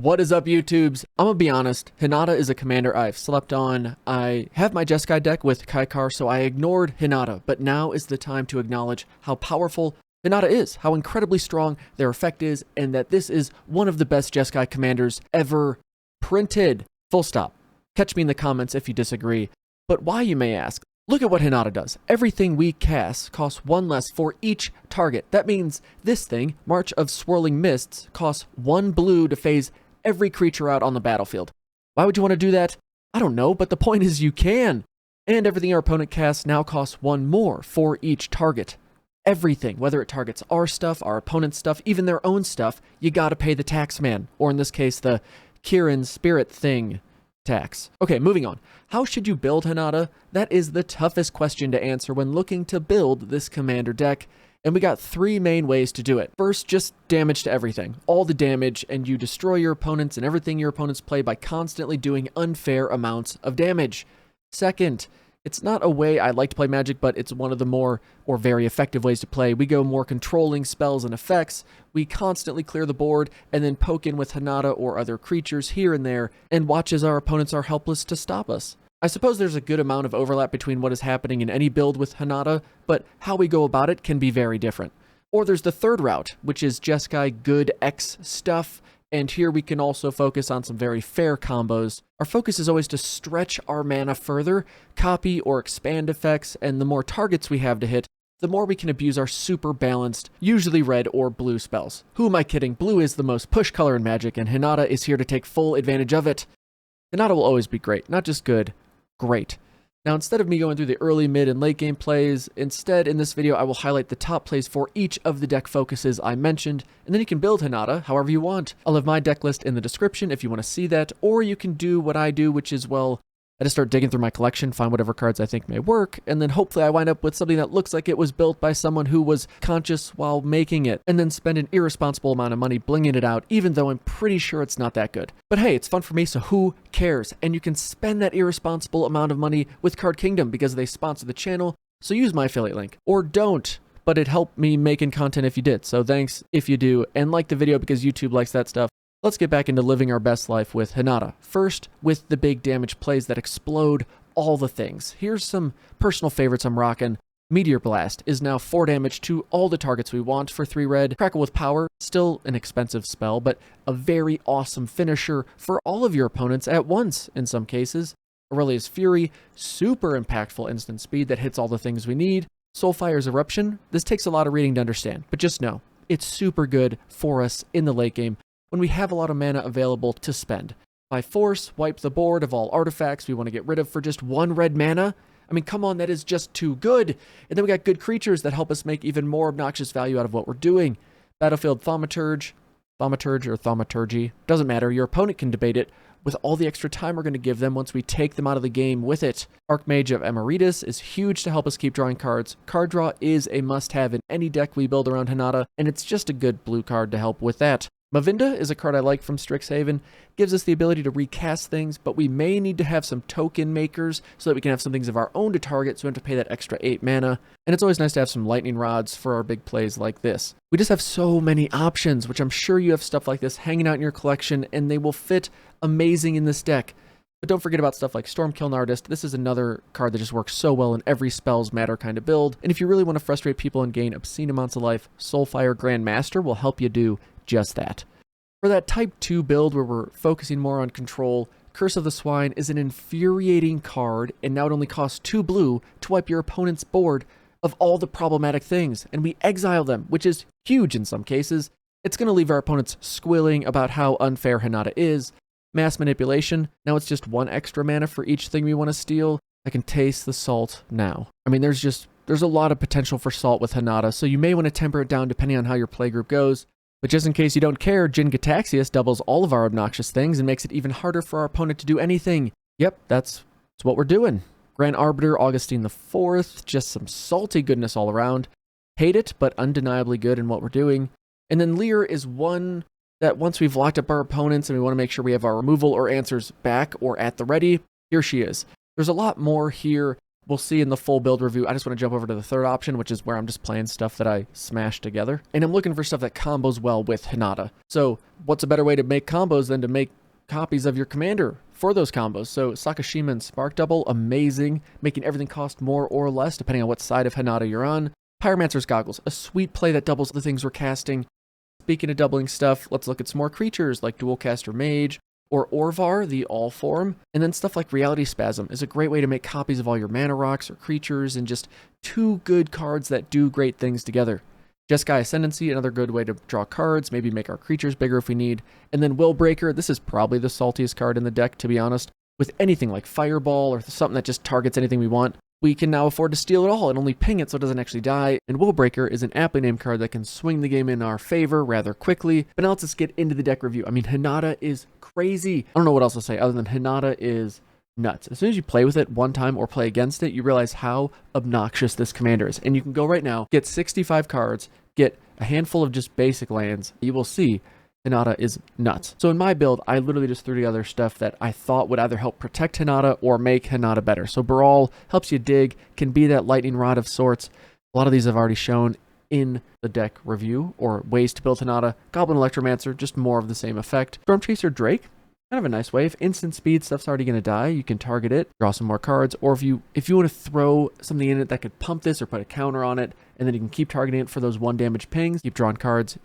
What is up, YouTubes? I'm gonna be honest, Hinata is a commander I've slept on. I have my Jeskai deck with Kaikar, so I ignored Hinata, but now is the time to acknowledge how powerful Hinata is, how incredibly strong their effect is, and that this is one of the best Jeskai commanders ever printed. Full stop. Catch me in the comments if you disagree. But why, you may ask? Look at what Hinata does. Everything we cast costs one less for each target. That means this thing, March of Swirling Mists, costs 1 blue to phase every creature out on the battlefield. Why would you want to do that? I don't know, but the point is you can. And everything our opponent casts now costs 1 more for each target. Everything, whether it targets our stuff, our opponent's stuff, even their own stuff, you gotta pay the tax man, or in this case, the Kirin Spirit Thing tax. Okay, moving on. How should you build Hinata? That is the toughest question to answer when looking to build this commander deck. And we got 3 main ways to do it. First, just damage to everything. All the damage, and you destroy your opponents and everything your opponents play by constantly doing unfair amounts of damage. Second, it's not a way I like to play Magic, but it's one of the more, or very effective ways to play. We go more controlling spells and effects. We constantly clear the board, and then poke in with Hinata or other creatures here and there, and watch as our opponents are helpless to stop us. I suppose there's a good amount of overlap between what is happening in any build with Hinata, but how we go about it can be very different. Or there's the third route, which is Jeskai good X stuff, and here we can also focus on some very fair combos. Our focus is always to stretch our mana further, copy or expand effects, and the more targets we have to hit, the more we can abuse our super balanced, usually red or blue spells. Who am I kidding? Blue is the most push color in Magic, and Hinata is here to take full advantage of it. Hinata will always be great, not just good. Great. Now, instead of me going through the early, mid, and late game plays, instead in this video I will highlight the top plays for each of the deck focuses I mentioned, and then you can build Hinata however you want. I'll have my deck list in the description if you want to see that, or you can do what I do, which is, well, I just start digging through my collection, find whatever cards I think may work, and then hopefully I wind up with something that looks like it was built by someone who was conscious while making it, and then spend an irresponsible amount of money blinging it out, even though I'm pretty sure it's not that good. But hey, it's fun for me, so who cares? And you can spend that irresponsible amount of money with Card Kingdom because they sponsor the channel, so use my affiliate link. Or don't, but it helped me making content if you did, so thanks if you do, and like the video because YouTube likes that stuff. Let's get back into living our best life with Hinata. First, with the big damage plays that explode all the things. Here's some personal favorites I'm rocking. Meteor Blast is now 4 damage to all the targets we want for 3 red. Crackle with Power, still an expensive spell, but a very awesome finisher for all of your opponents at once in some cases. Aurelia's Fury, super impactful instant speed that hits all the things we need. Soulfire's Eruption, this takes a lot of reading to understand, but just know, it's super good for us in the late game when we have a lot of mana available to spend. By force, wipe the board of all artifacts we want to get rid of for just 1 red mana. I mean, come on, that is just too good. And then we got good creatures that help us make even more obnoxious value out of what we're doing. Battlefield Thaumaturge or Thaumaturgy, doesn't matter, your opponent can debate it with all the extra time we're going to give them once we take them out of the game with it. Archmage of Emeritus is huge to help us keep drawing cards. Card draw is a must-have in any deck we build around Hinata, and it's just a good blue card to help with that. Mavinda is a card I like from Strixhaven, gives us the ability to recast things, but we may need to have some token makers so that we can have some things of our own to target, so we don't have to pay that extra 8 mana. And it's always nice to have some lightning rods for our big plays like this. We just have so many options, which I'm sure you have stuff like this hanging out in your collection, and they will fit amazing in this deck. But don't forget about stuff like Stormkill Nardist. This is another card that just works so well in every spells matter kind of build. And if you really want to frustrate people and gain obscene amounts of life, Soulfire Grandmaster will help you do just that. For that type 2 build where we're focusing more on control, Curse of the Swine is an infuriating card, and now it only costs 2 blue to wipe your opponent's board of all the problematic things, and we exile them, which is huge in some cases. It's going to leave our opponents squealing about how unfair Hinata is. Mass Manipulation, now it's just 1 extra mana for each thing we want to steal. I can taste the salt now. I mean, there's a lot of potential for salt with Hinata, so you may want to temper it down depending on how your playgroup goes. But just in case you don't care, Jin Gataxias doubles all of our obnoxious things and makes it even harder for our opponent to do anything. Yep, that's what we're doing. Grand Arbiter Augustine IV, just some salty goodness all around. Hate it, but undeniably good in what we're doing. And then Lear is one that once we've locked up our opponents and we want to make sure we have our removal or answers back or at the ready, here she is. There's a lot more here we'll see in the full build review. I just want to jump over to the third option, which is where I'm just playing stuff that I smashed together. And I'm looking for stuff that combos well with Hinata. So what's a better way to make combos than to make copies of your commander for those combos? So Sakashima and Spark Double, amazing, making everything cost more or less depending on what side of Hinata you're on. Pyromancer's Goggles, a sweet play that doubles the things we're casting. Speaking of doubling stuff, let's look at some more creatures like Dualcaster Mage or Orvar, the all form. And then stuff like Reality Spasm is a great way to make copies of all your mana rocks or creatures, and just two good cards that do great things together. Jeskai Ascendancy, another good way to draw cards, maybe make our creatures bigger if we need. And then Willbreaker, this is probably the saltiest card in the deck, to be honest. With anything like Fireball or something that just targets anything we want, we can now afford to steal it all and only ping it so it doesn't actually die. And Willbreaker is an aptly named card that can swing the game in our favor rather quickly. But now let's just get into the deck review. I mean, Hinata is crazy. I don't know what else to say other than Hinata is nuts. As soon as you play with it one time or play against it, you realize how obnoxious this commander is. And you can go right now, get 65 cards, get a handful of just basic lands. You will see Hinata is nuts. So in my build, I literally just threw together stuff that I thought would either help protect Hinata or make Hinata better. So Baral helps you dig, can be that lightning rod of sorts. A lot of these I've already shown in the deck review, or ways to build Hinata. Goblin Electromancer, just more of the same effect. Stormchaser Drake, kind of a nice way. If instant speed stuff's already going to die, you can target it, draw some more cards, or if you want to throw something in it that could pump this or put a counter on it, and then you can keep targeting it for those 1 damage pings, keep drawing cards.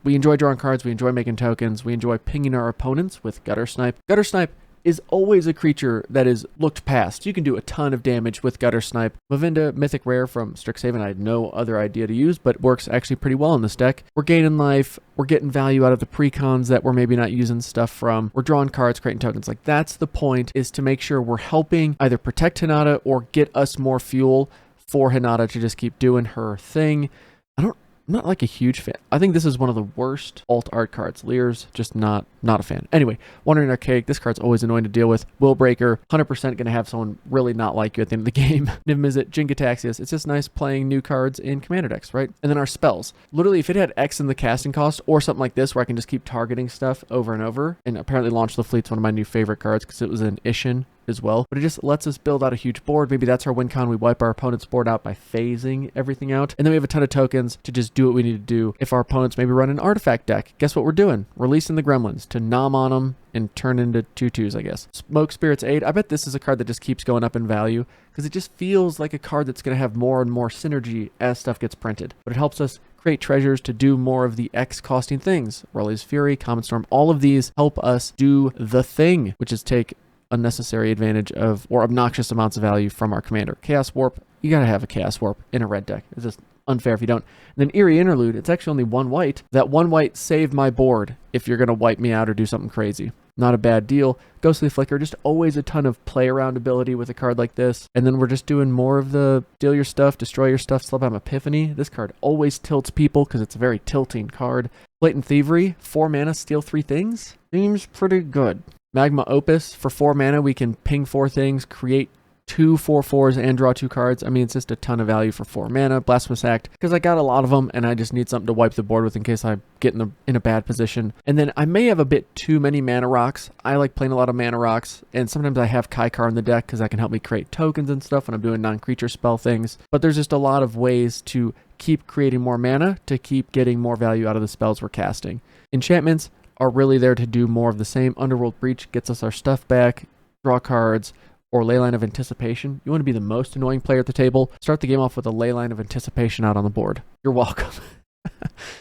We enjoy drawing cards, we enjoy making tokens, we enjoy pinging our opponents with Gutter Snipe. Gutter Snipe is always a creature that is looked past. You can do a ton of damage with Gutter Snipe. Mavinda, Mythic Rare from Strixhaven, I had no other idea to use, but works actually pretty well in this deck. We're gaining life, we're getting value out of the precons that we're maybe not using stuff from. We're drawing cards, creating tokens. Like, that's the point, is to make sure we're helping either protect Hinata or get us more fuel for Hinata to just keep doing her thing. I'm not like a huge fan. I think this is one of the worst alt art cards. Lear's just not a fan. Anyway, Wandering Archaic, this card's always annoying to deal with. Willbreaker, 100% going to have someone really not like you at the end of the game. Niv Mizzet, Jin-Gitaxias. It's just nice playing new cards in Commander decks, right? And then our spells. Literally, if it had X in the casting cost or something like this where I can just keep targeting stuff over and over, and apparently Launch the Fleet's one of my new favorite cards because it was an Ishin as well, but it just lets us build out a huge board. Maybe that's our win con. We wipe our opponent's board out by phasing everything out, and then we have a ton of tokens to just do what we need to do. If our opponents maybe run an artifact deck, guess what we're doing? Releasing the gremlins to nom on them and turn into 2/2s, I guess. Smoke Spirit's Aid, I bet this is a card that just keeps going up in value because it just feels like a card that's going to have more and more synergy as stuff gets printed, but it helps us create treasures to do more of the X costing things. Raleig's Fury, Common Storm, all of these help us do the thing, which is take unnecessary advantage of or obnoxious amounts of value from our commander. Chaos Warp, you gotta have a Chaos Warp in a red deck. It's just unfair if you don't. And then Eerie Interlude, it's actually only 1 white. That 1 white saved my board if you're gonna wipe me out or do something crazy. Not a bad deal. Ghostly Flicker, just always a ton of play around ability with a card like this. And then we're just doing more of the steal your stuff, destroy your stuff, Slowbound Epiphany. This card always tilts people because it's a very tilting card. Blatant Thievery, 4 mana, steal 3 things. Seems pretty good. Magma Opus, for 4 mana, we can ping 4 things, create 2 4/4s, and draw 2 cards. I mean, it's just a ton of value for 4 mana. Blasphemous Act, because I got a lot of them, and I just need something to wipe the board with in case I get in a bad position. And then I may have a bit too many mana rocks. I like playing a lot of mana rocks, and sometimes I have Kaikar in the deck because that can help me create tokens and stuff when I'm doing non-creature spell things. But there's just a lot of ways to keep creating more mana to keep getting more value out of the spells we're casting. Enchantments are really there to do more of the same. Underworld Breach gets us our stuff back, draw cards, or Leyline of Anticipation. You want to be the most annoying player at the table, start the game off with a Leyline of Anticipation out on the board. You're welcome.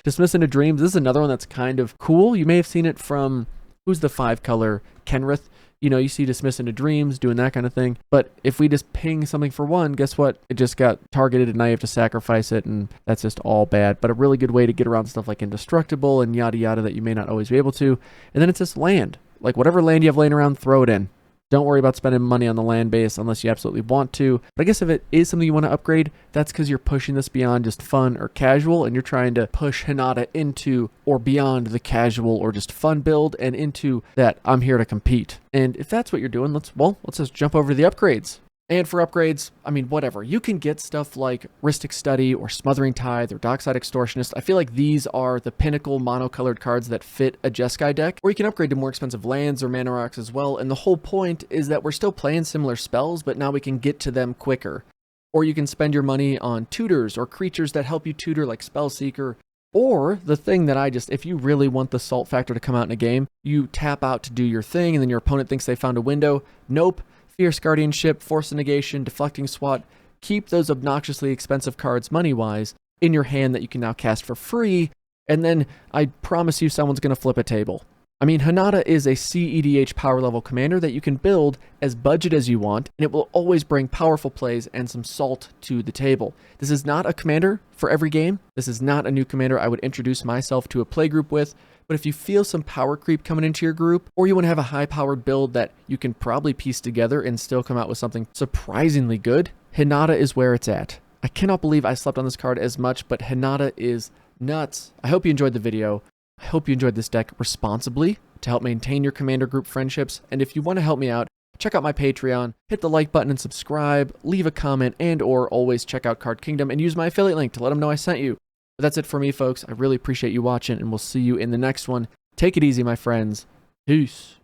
Dismiss into Dreams, this is another one that's kind of cool. You may have seen it from, who's the 5-color? Kenrith. You know, you see Dismiss into Dreams, doing that kind of thing. But if we just ping something for 1, guess what? It just got targeted and now you have to sacrifice it, and that's just all bad. But a really good way to get around stuff like Indestructible and yada yada that you may not always be able to. And then it's just land. Like, whatever land you have laying around, throw it in. Don't worry about spending money on the land base unless you absolutely want to. But I guess if it is something you want to upgrade, that's because you're pushing this beyond just fun or casual, and you're trying to push Hinata into or beyond the casual or just fun build and into that I'm here to compete. And if that's what you're doing, let's just jump over to the upgrades. And for upgrades, I mean, whatever. You can get stuff like Rhystic Study or Smothering Tithe or Dockside Extortionist. I feel like these are the pinnacle monocolored cards that fit a Jeskai deck. Or you can upgrade to more expensive lands or mana rocks as well. And the whole point is that we're still playing similar spells, but now we can get to them quicker. Or you can spend your money on tutors or creatures that help you tutor like Spellseeker. Or the thing that if you really want the salt factor to come out in a game, you tap out to do your thing and then your opponent thinks they found a window. Nope. Fierce Guardianship, Force of Negation, Deflecting Swat. Keep those obnoxiously expensive cards money-wise in your hand that you can now cast for free. And then I promise you someone's going to flip a table. I mean, Hinata is a cEDH power level commander that you can build as budget as you want, and it will always bring powerful plays and some salt to the table. This is not a commander for every game. This is not a new commander I would introduce myself to a playgroup with, but if you feel some power creep coming into your group, or you want to have a high-powered build that you can probably piece together and still come out with something surprisingly good, Hinata is where it's at. I cannot believe I slept on this card as much, but Hinata is nuts. I hope you enjoyed the video. I hope you enjoyed this deck responsibly to help maintain your commander group friendships. And if you want to help me out, check out my Patreon, hit the like button and subscribe, leave a comment, and or always check out Card Kingdom and use my affiliate link to let them know I sent you. But that's it for me, folks. I really appreciate you watching, and we'll see you in the next one. Take it easy, my friends. Peace.